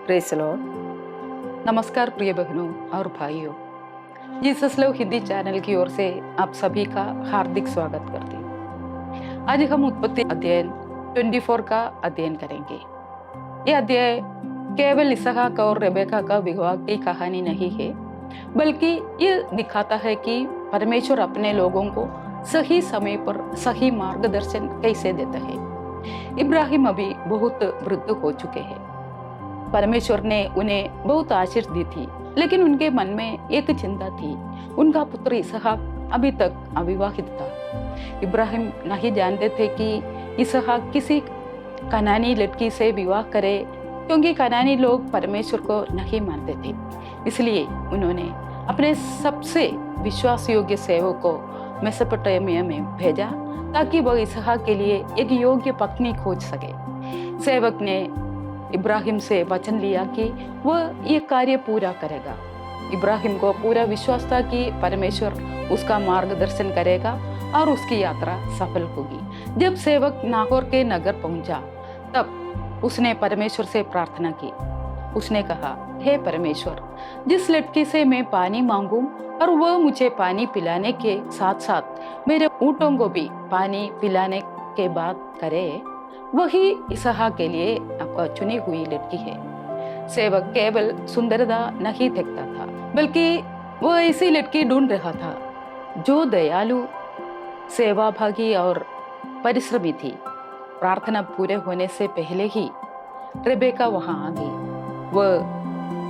Praise the Lord. नमस्कार प्रिय बहनों और भाइयों, जीसस लव हिंदी चैनल की ओर से आप सभी का हार्दिक स्वागत करती हूँ। आज हम उत्पत्ति अध्ययन 24 का अध्ययन करेंगे। ये अध्याय केवल इसहाक और रेबेका का विवाह की कहानी नहीं है, बल्कि ये दिखाता है कि परमेश्वर अपने लोगों को सही समय पर सही मार्गदर्शन कैसे देता है। इब्राहिम अभी बहुत वृद्ध हो चुके हैं। परमेश्वर ने उन्हें बहुत आशीष दी थी, लेकिन उनके मन में एक चिंता थी। उनका पुत्र इसहाक अभी तक अविवाहित था। इब्राहिम नहीं जानते थे कि इसहाक किसी कनानी लड़की से विवाह करे, क्योंकि कनानी लोग परमेश्वर को नहीं मानते थे। इसलिए उन्होंने अपने सबसे विश्वास योग्य सेवक को मेसोपोटामिया में भेजा, ताकि वह इसहाक के लिए एक योग्य पत्नी खोज सके। सेवक ने इब्राहिम से वचन लिया कि वह ये कार्य पूरा करेगा। इब्राहिम को पूरा विश्वास था कि परमेश्वर उसका मार्गदर्शन करेगा और उसकी यात्रा सफल होगी। जब सेवक नाहोर के नगर पहुंचा, तब उसने परमेश्वर से प्रार्थना की। उसने कहा, हे परमेश्वर, जिस लड़की से मैं पानी मांगूं और वह मुझे पानी पिलाने के साथ साथ मेरे ऊँटों को भी पानी पिलाने के बाद करे, वही इसहाक के लिए आपका चुनी हुई लड़की है। सेवक केवल सुंदरता नहीं देखता था, बल्कि वह ऐसी लड़की ढूंढ रहा था जो दयालु, सेवाभागी और परिश्रमी थी। प्रार्थना पूरे होने से पहले ही रेबेका वहां आ गई। वह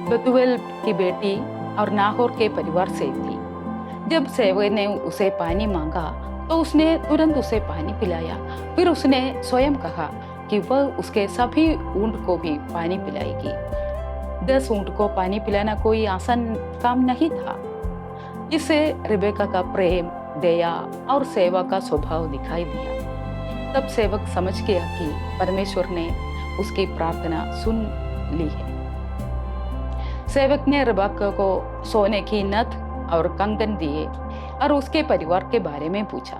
बतूएल की बेटी और नाहोर के परिवार से थी। जब सेवक ने उसे पानी मांगा तो उसने तुरंत उसे पानी पिलाया। फिर उसने स्वयं कहा कि वह उसके सभी ऊँट को भी पानी पिलाएगी। 10 ऊँट को पानी पिलाना कोई आसान काम नहीं था। इससे रेबेका का प्रेम, दया और सेवा का स्वभाव दिखाई दिया। तब सेवक समझ गया कि परमेश्वर ने उसकी प्रार्थना सुन ली है। सेवक ने रेबेका को सोने की नथ और कंगन दिए और उसके परिवार के बारे में पूछा।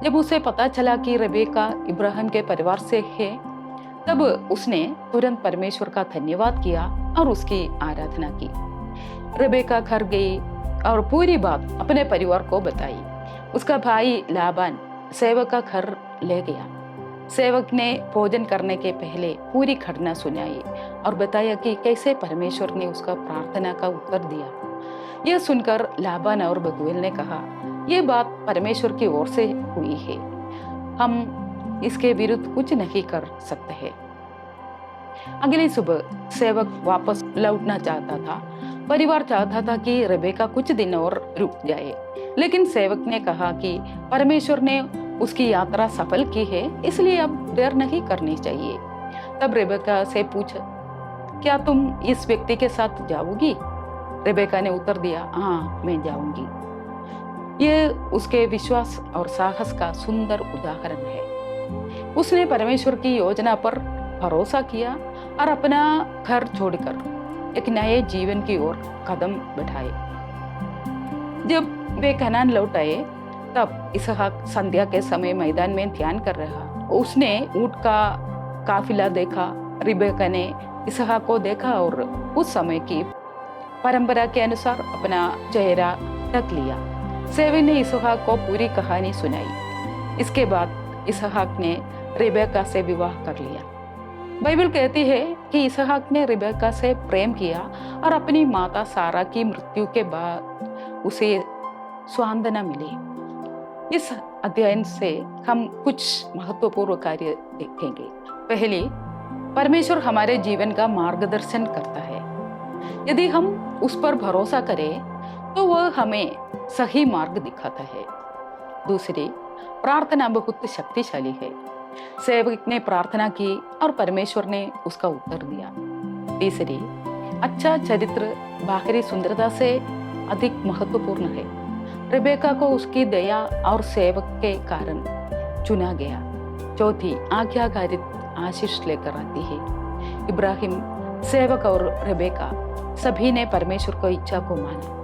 जब उसे पता चला कि रेबेका इब्राहिम के परिवार से है, तब उसने तुरंत परमेश्वर का धन्यवाद किया और उसकी आराधना की। रेबेका घर गई और पूरी बात अपने परिवार को बताई। उसका भाई लाबान सेवक का घर ले गया। सेवक ने भोजन करने के पहले पूरी घटना सुनाई और बताया कि कैसे परमेश्वर ने उसका प्रार्थना का उत्तर दिया। यह सुनकर लाबान और बतूएल ने कहा, यह बात परमेश्वर की ओर से हुई है, हम इसके विरुद्ध कुछ नहीं कर सकते हैं। अगली सुबह सेवक वापस लौटना चाहता था। परिवार चाहता था कि रेबेका कुछ दिन और रुक जाए, लेकिन सेवक ने कहा कि परमेश्वर ने उसकी यात्रा सफल की है, इसलिए अब देर नहीं करनी चाहिए। तब रेबेका से पूछा, क्या तुम इस व्यक्ति के साथ जाओगी? रेबेका ने उत्तर दिया, हाँ, मैं जाऊंगी। ये उसके विश्वास और साहस का सुंदर उदाहरण है। उसने परमेश्वर की योजना पर भरोसा किया और अपना घर छोड़कर एक नए जीवन की ओर कदम बढ़ाए। जब वे कनान लौट आए, तब इसहाक संध्या के समय मैदान में ध्यान कर रहा। उसने ऊँट का काफिला देखा। रेबेका ने इसहाक को देखा और उस समय की परंपरा के अनुसार अपना चेहरा ढक लिया। सेवक ने इसहाक को पूरी कहानी सुनाई। इसके बाद इसहाक ने रेबेका से विवाह कर लिया। बाइबल कहती है कि इसहाक ने रेबेका से प्रेम किया और अपनी माता सारा की मृत्यु के बाद उसे स्वांदना मिली। इस अध्ययन से हम कुछ महत्वपूर्ण कार्य देखेंगे। पहले, परमेश्वर हमारे जीवन का मार्गदर्शन करता है। यदि हम उस पर भरोसा करें तो वह हमें सही मार्ग दिखाता है। दूसरी, प्रार्थना बहुत शक्तिशाली है। सेवक ने प्रार्थना की और परमेश्वर ने उसका उत्तर दिया। तीसरी, अच्छा चरित्र बाहरी सुंदरता से अधिक महत्वपूर्ण है। रेबेका को उसकी दया और सेवक के कारण चुना गया। चौथी, आज्ञाकारित आशीष लेकर आती है। इब्राहिम, सेवक और रेबेका सभी ने परमेश्वर को इच्छा को माना।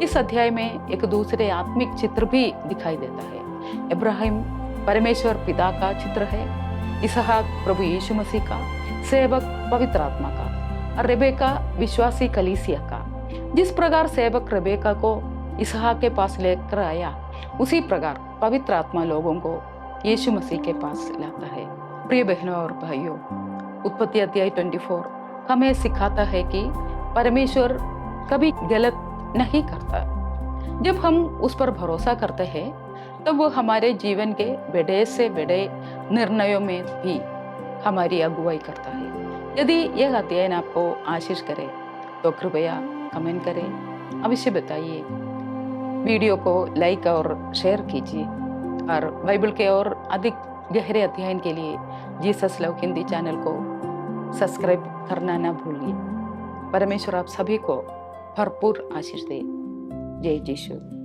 इस अध्याय में एक दूसरे आत्मिक चित्र भी दिखाई देता है। इब्राहिम परमेश्वर पिता का चित्र है, इसहाक प्रभु यीशु मसीह का, सेवक पवित्र आत्मा का। रेबेका विश्वासी कलीसिया का। जिस प्रकार सेवक रेबेका को इसहाक के पास लेकर आया, उसी प्रकार पवित्र आत्मा लोगों को यीशु मसीह के पास लाता है। प्रिय बहनों और भाइयों, उत्पत्ति अध्याय 24 हमें सिखाता है कि परमेश्वर कभी गलत नहीं करता। जब हम उस पर भरोसा करते हैं तो वो हमारे जीवन के बड़े से बड़े निर्णयों में भी हमारी अगुवाई करता है। यदि यह अध्ययन आपको आशीष करे तो कृपया कमेंट करें, अवश्य बताइए। वीडियो को लाइक और शेयर कीजिए और बाइबल के और अधिक गहरे अध्ययन के लिए जीसस लव हिंदी चैनल को सब्सक्राइब करना ना भूलिए। परमेश्वर आप सभी को भरपूर आशीष दे। जय यीशु।